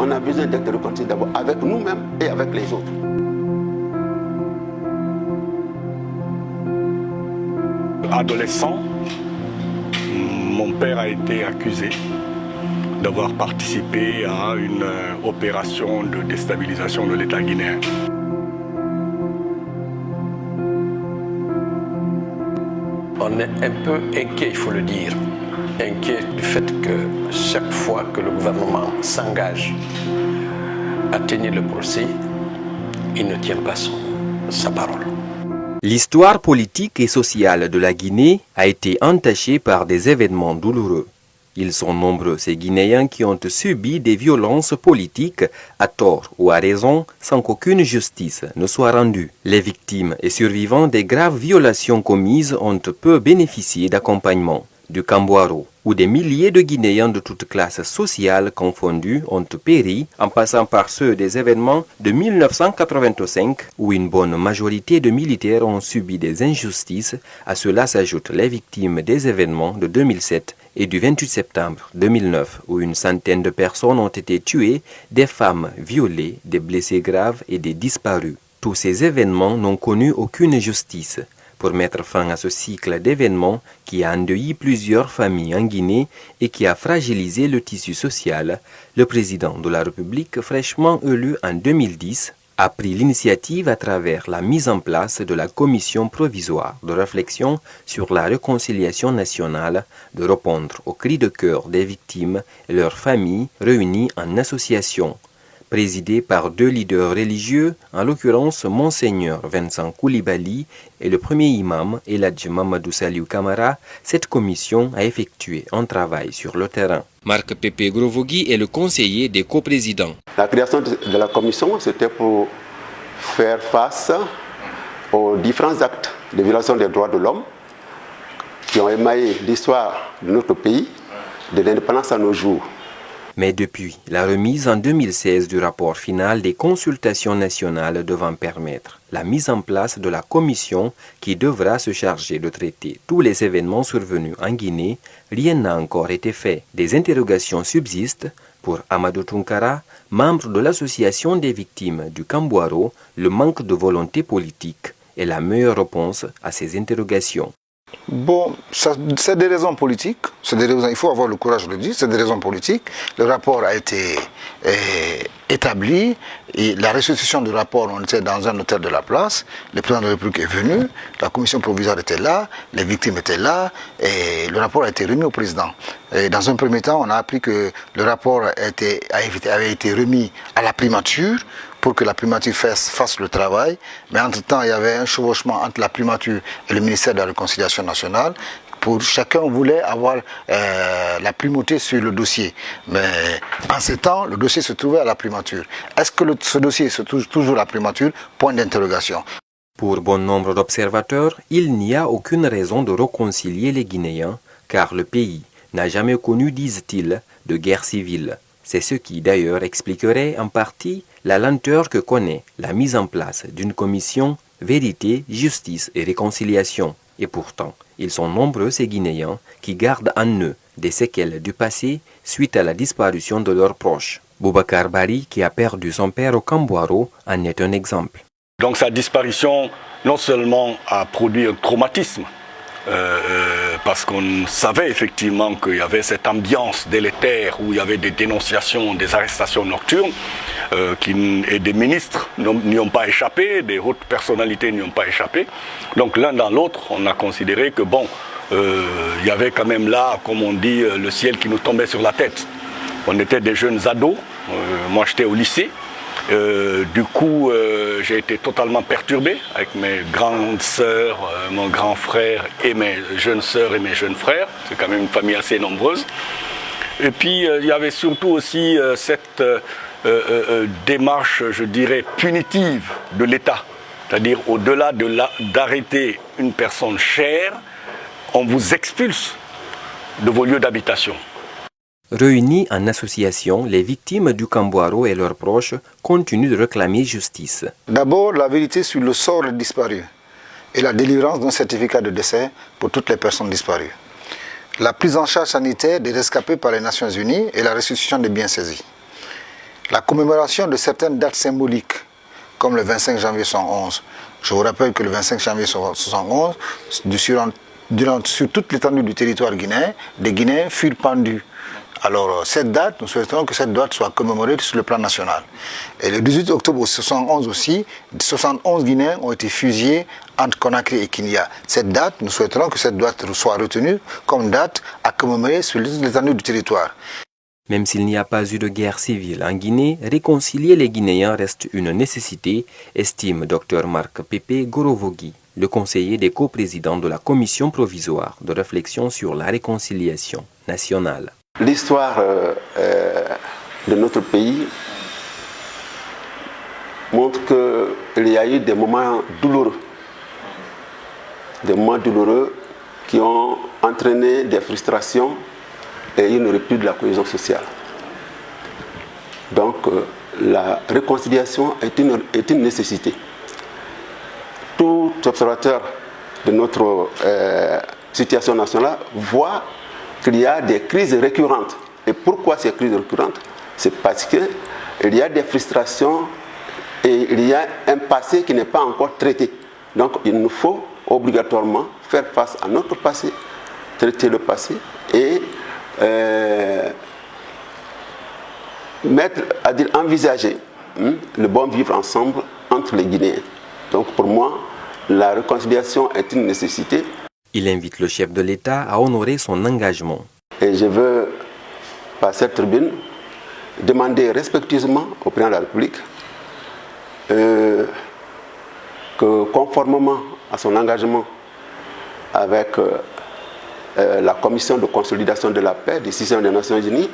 on a besoin d'être réconcilié d'abord avec nous-mêmes et avec les autres. Adolescent, mon père a été accusé d'avoir participé à une opération de déstabilisation de l'État guinéen. On est un peu inquiet, il faut le dire. Inquiet du fait que chaque fois que le gouvernement s'engage à tenir le procès, il ne tient pas sa parole. L'histoire politique et sociale de la Guinée a été entachée par des événements douloureux. Ils sont nombreux ces Guinéens qui ont subi des violences politiques à tort ou à raison sans qu'aucune justice ne soit rendue. Les victimes et survivants des graves violations commises ont peu bénéficié d'accompagnement. Du Kambouaro, où des milliers de Guinéens de toutes classes sociales confondues ont péri, en passant par ceux des événements de 1985, où une bonne majorité de militaires ont subi des injustices. À cela s'ajoutent les victimes des événements de 2007 et du 28 septembre 2009, où une centaine de personnes ont été tuées, des femmes violées, des blessés graves et des disparus. Tous ces événements n'ont connu aucune justice. Pour mettre fin à ce cycle d'événements qui a endeuillé plusieurs familles en Guinée et qui a fragilisé le tissu social, le président de la République, fraîchement élu en 2010, a pris l'initiative à travers la mise en place de la commission provisoire de réflexion sur la réconciliation nationale de répondre aux cris de cœur des victimes et leurs familles réunies en association. Présidée par deux leaders religieux, en l'occurrence Monseigneur Vincent Koulibaly et le premier imam Eladji Mamadou Saliou Camara, cette commission a effectué un travail sur le terrain. Marc Pépé Grovogui est le conseiller des coprésidents. La création de la commission, c'était pour faire face aux différents actes de violation des droits de l'homme qui ont émaillé l'histoire de notre pays, de l'indépendance à nos jours. Mais depuis la remise en 2016 du rapport final des consultations nationales devant permettre la mise en place de la commission qui devra se charger de traiter tous les événements survenus en Guinée, rien n'a encore été fait. Des interrogations subsistent pour Amadou Tunkara, membre de l'association des victimes du Kambouaro. Le manque de volonté politique est la meilleure réponse à ces interrogations. Bon, c'est des raisons politiques, il faut avoir le courage de le dire, c'est des raisons politiques. Le rapport a été établi et la restitution du rapport, on était dans un hôtel de la place, le président de la République est venu, la commission provisoire était là, les victimes étaient là et le rapport a été remis au président. Et dans un premier temps, on a appris que le rapport avait été remis à la primature pour que la primature fasse le travail. Mais entre-temps, il y avait un chevauchement entre la primature et le ministère de la Réconciliation nationale. Chacun voulait avoir la primauté sur le dossier. Mais en ce temps, le dossier se trouvait à la primature. Est-ce que ce dossier se trouve toujours à la primature? Point d'interrogation. Pour bon nombre d'observateurs, il n'y a aucune raison de réconcilier les Guinéens, car le pays n'a jamais connu, disent-ils, de guerre civile. C'est ce qui d'ailleurs expliquerait en partie la lenteur que connaît la mise en place d'une commission vérité, justice et réconciliation. Et pourtant, ils sont nombreux ces Guinéens qui gardent en eux des séquelles du passé suite à la disparition de leurs proches. Boubacar Bari, qui a perdu son père au Kambouaro, en est un exemple. Donc sa disparition, non seulement a produit un traumatisme, parce qu'on savait effectivement qu'il y avait cette ambiance délétère où il y avait des dénonciations, des arrestations nocturnes, et des ministres n'y ont pas échappé, des hautes personnalités n'y ont pas échappé. Donc l'un dans l'autre, on a considéré que bon, il y avait quand même là, comme on dit, le ciel qui nous tombait sur la tête. On était des jeunes ados, moi j'étais au lycée. Du coup, j'ai été totalement perturbé avec mes grandes sœurs, mon grand frère et mes jeunes sœurs et mes jeunes frères. C'est quand même une famille assez nombreuse. Et puis, il y avait surtout aussi cette démarche, je dirais, punitive de l'État. C'est-à-dire, au-delà d'arrêter une personne chère, on vous expulse de vos lieux d'habitation. Réunis en association, les victimes du Kambouaro et leurs proches continuent de réclamer justice. D'abord, la vérité sur le sort des disparus et la délivrance d'un certificat de décès pour toutes les personnes disparues. La prise en charge sanitaire des rescapés par les Nations Unies et la restitution des biens saisis. la commémoration de certaines dates symboliques, comme le 25 janvier 1911. Je vous rappelle que le 25 janvier 1911, sur toute l'étendue du territoire guinéen, des Guinéens furent pendus. Alors, cette date, nous souhaitons que cette date soit commémorée sur le plan national. Et le 18 octobre 1911 aussi, 71 Guinéens ont été fusillés entre Conakry et Kinya. Cette date, nous souhaiterons que cette date soit retenue comme date à commémorer sur l'étendue du territoire. Même s'il n'y a pas eu de guerre civile en Guinée, réconcilier les Guinéens reste une nécessité, estime Dr Marc Pepe Gorovogui, le conseiller des coprésidents de la commission provisoire de réflexion sur la réconciliation nationale. L'histoire de notre pays montre qu'il y a eu des moments douloureux qui ont entraîné des frustrations et une rupture de la cohésion sociale. Donc la réconciliation est une nécessité. Tout observateur de notre situation nationale voit qu'il y a des crises récurrentes. Et pourquoi ces crises récurrentes? C'est parce qu'il y a des frustrations et il y a un passé qui n'est pas encore traité. Donc il nous faut obligatoirement faire face à notre passé, traiter le passé et envisager le bon vivre ensemble entre les Guinéens. Donc pour moi, la réconciliation est une nécessité. Il invite le chef de l'État à honorer son engagement. Et je veux, par cette tribune, demander respectueusement au président de la République que, conformément à son engagement avec la commission de consolidation de la paix, décision des Nations Unies,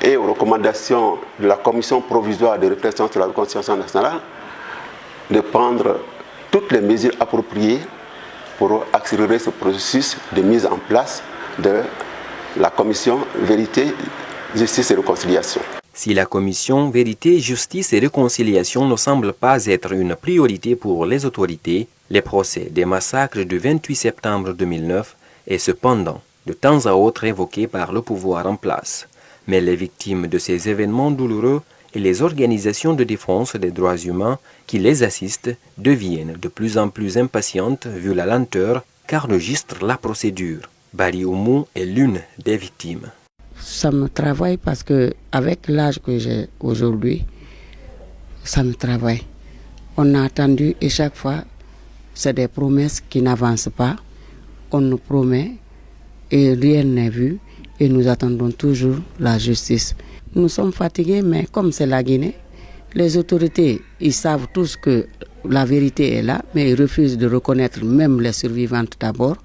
et aux recommandations de la commission provisoire de réflexion sur la réconciliation nationale, de prendre toutes les mesures appropriées pour accélérer ce processus de mise en place de la commission Vérité, Justice et Réconciliation. Si la commission Vérité, Justice et Réconciliation ne semble pas être une priorité pour les autorités, les procès des massacres du 28 septembre 2009 est cependant de temps à autre évoqué par le pouvoir en place. Mais les victimes de ces événements douloureux et les organisations de défense des droits humains qui les assistent deviennent de plus en plus impatientes vu la lenteur qu'enregistre la procédure. Bari Oumou est l'une des victimes. Ça me travaille parce que avec l'âge que j'ai aujourd'hui, ça me travaille. On a attendu et chaque fois, c'est des promesses qui n'avancent pas. On nous promet et rien n'est vu et nous attendons toujours la justice. Nous sommes fatigués, mais comme c'est la Guinée, les autorités, ils savent tous que la vérité est là, mais ils refusent de reconnaître même les survivantes d'abord.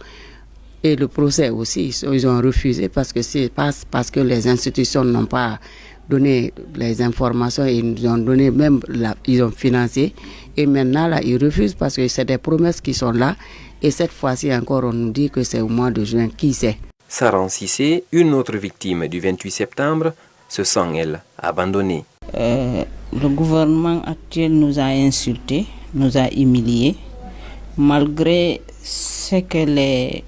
Et le procès aussi, ils ont refusé parce que les institutions n'ont pas donné les informations, ils ont donné même, ils ont financé. Et maintenant, là, ils refusent parce que c'est des promesses qui sont là. Et cette fois-ci encore, on nous dit que c'est au mois de juin. Qui sait? Saran Sissé, une autre victime du 28 septembre, se sent, elle, abandonnée. Le gouvernement actuel nous a insultés, nous a humiliés, malgré ce que les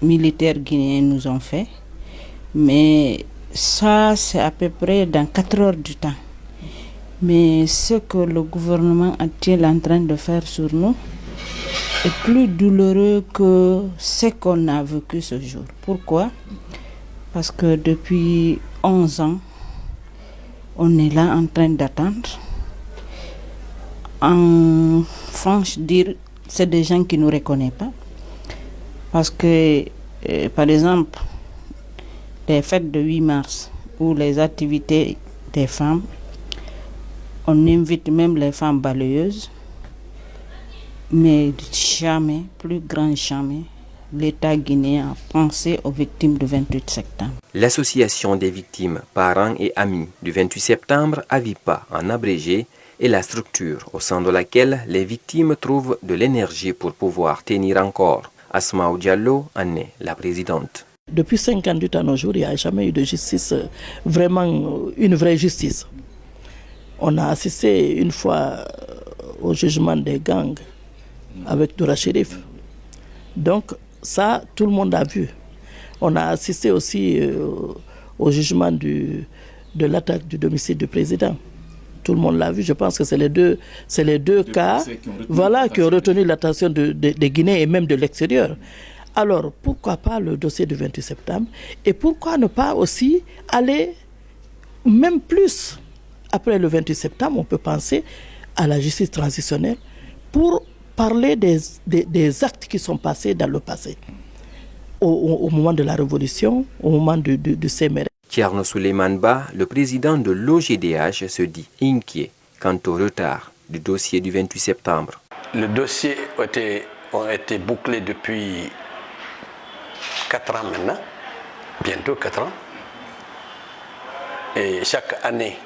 militaires guinéens nous ont fait. Mais ça, c'est à peu près dans 4 heures du temps. Mais ce que le gouvernement actuel est en train de faire sur nous est plus douloureux que ce qu'on a vécu ce jour. Pourquoi? Parce que depuis 11 ans, on est là en train d'attendre. En France, dire, c'est des gens qui ne nous reconnaissent pas. Parce que, par exemple, les fêtes de 8 mars ou les activités des femmes, on invite même les femmes balayeuses, mais jamais, plus grand jamais, l'État guinéen a pensé aux victimes du 28 septembre. L'association des victimes, parents et amis du 28 septembre, AVIPA en abrégé, est la structure au sein de laquelle les victimes trouvent de l'énergie pour pouvoir tenir encore. Asmaou Diallo en est la présidente. Depuis 58 ans à nos jours, il n'y a jamais eu de justice, vraiment une vraie justice. On a assisté une fois au jugement des gangs avec Doura Chérif. Donc ça, tout le monde a vu. On a assisté aussi au jugement de l'attaque du domicile du président. Tout le monde l'a vu. Je pense que c'est les deux cas qui ont retenu l'attention des Guinéens et même de l'extérieur. Alors, pourquoi pas le dossier du 28 septembre? Et pourquoi ne pas aussi aller même plus? Après le 28 septembre, on peut penser à la justice transitionnelle pour parler des actes qui sont passés dans le passé. Au moment de la révolution, au moment de Séméré. Thierno Souleymane Ba, le président de l'OGDH, se dit inquiet quant au retard du dossier du 28 septembre. Le dossier a été bouclé depuis 4 ans maintenant, bientôt 4 ans. Et chaque année,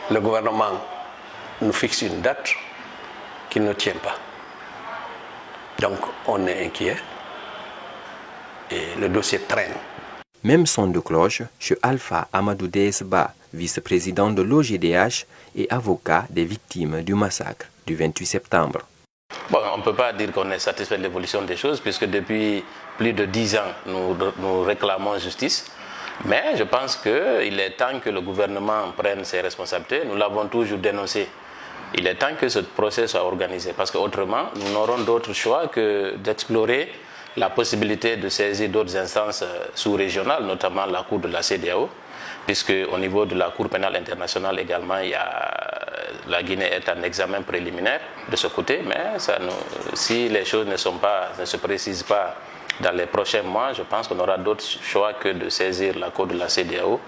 le gouvernement nous fixe une date qu'il ne tient pas. Donc on est inquiet et le dossier traîne. Même son de cloche chez Alpha Amadou Desba, vice-président de l'OGDH et avocat des victimes du massacre du 28 septembre. Bon, on ne peut pas dire qu'on est satisfait de l'évolution des choses puisque depuis plus de 10 ans, nous réclamons justice. Mais je pense qu'il est temps que le gouvernement prenne ses responsabilités. Nous l'avons toujours dénoncé. Il est temps que ce procès soit organisé parce qu'autrement, nous n'aurons d'autre choix que d'explorer la possibilité de saisir d'autres instances sous-régionales, notamment la Cour de la CEDEAO, puisque au niveau de la Cour pénale internationale également, la Guinée est en examen préliminaire de ce côté, mais si les choses ne se précisent pas dans les prochains mois, je pense qu'on aura d'autres choix que de saisir la Cour de la CEDEAO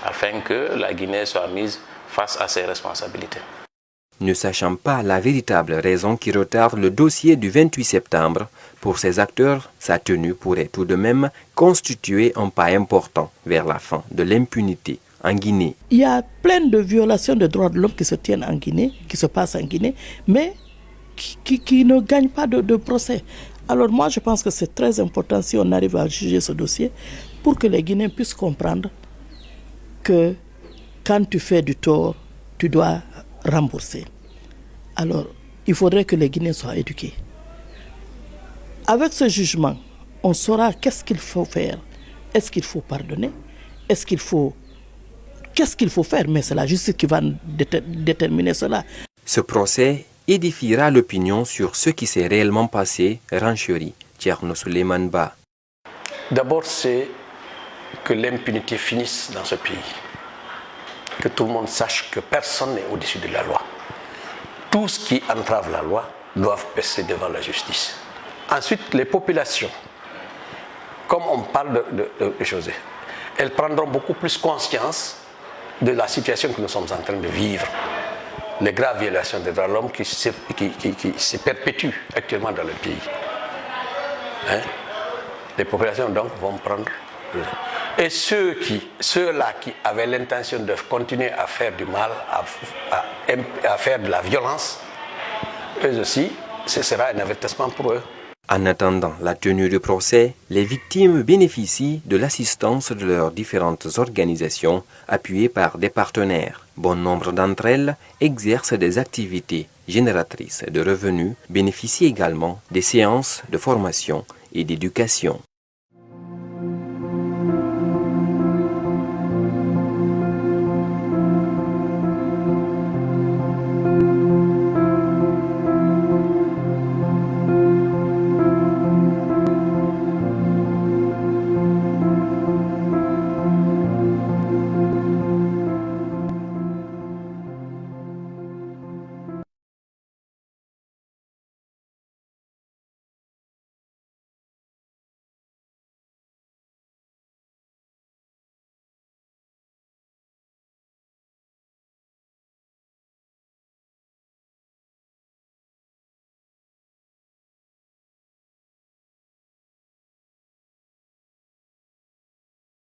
afin que la Guinée soit mise face à ses responsabilités. Ne sachant pas la véritable raison qui retarde le dossier du 28 septembre, pour ces acteurs, sa tenue pourrait tout de même constituer un pas important vers la fin de l'impunité en Guinée. Il y a plein de violations des droits de l'homme qui se tiennent en Guinée, qui se passent en Guinée, mais qui ne gagnent pas de procès. Alors moi, je pense que c'est très important si on arrive à juger ce dossier pour que les Guinéens puissent comprendre que quand tu fais du tort, tu dois rembourser. Alors, il faudrait que les Guinéens soient éduqués. Avec ce jugement, on saura qu'est-ce qu'il faut faire. Est-ce qu'il faut pardonner? Qu'est-ce qu'il faut faire? Mais c'est la justice qui va déterminer cela. Ce procès édifiera l'opinion sur ce qui s'est réellement passé, renchérit Thierno Souleymane Ba. D'abord, c'est que l'impunité finisse dans ce pays. Que tout le monde sache que personne n'est au-dessus de la loi. Tout ce qui entrave la loi doit passer devant la justice. Ensuite, les populations, comme on parle de choses, elles prendront beaucoup plus conscience de la situation que nous sommes en train de vivre. Les graves violations des droits de l'homme qui se perpétuent actuellement dans le pays. Les populations donc vont prendre... Et ceux-là qui avaient l'intention de continuer à faire du mal, à faire de la violence, eux aussi, ce sera un avertissement pour eux. En attendant la tenue du procès, les victimes bénéficient de l'assistance de leurs différentes organisations appuyées par des partenaires. Bon nombre d'entre elles exercent des activités génératrices de revenus, bénéficient également des séances de formation et d'éducation.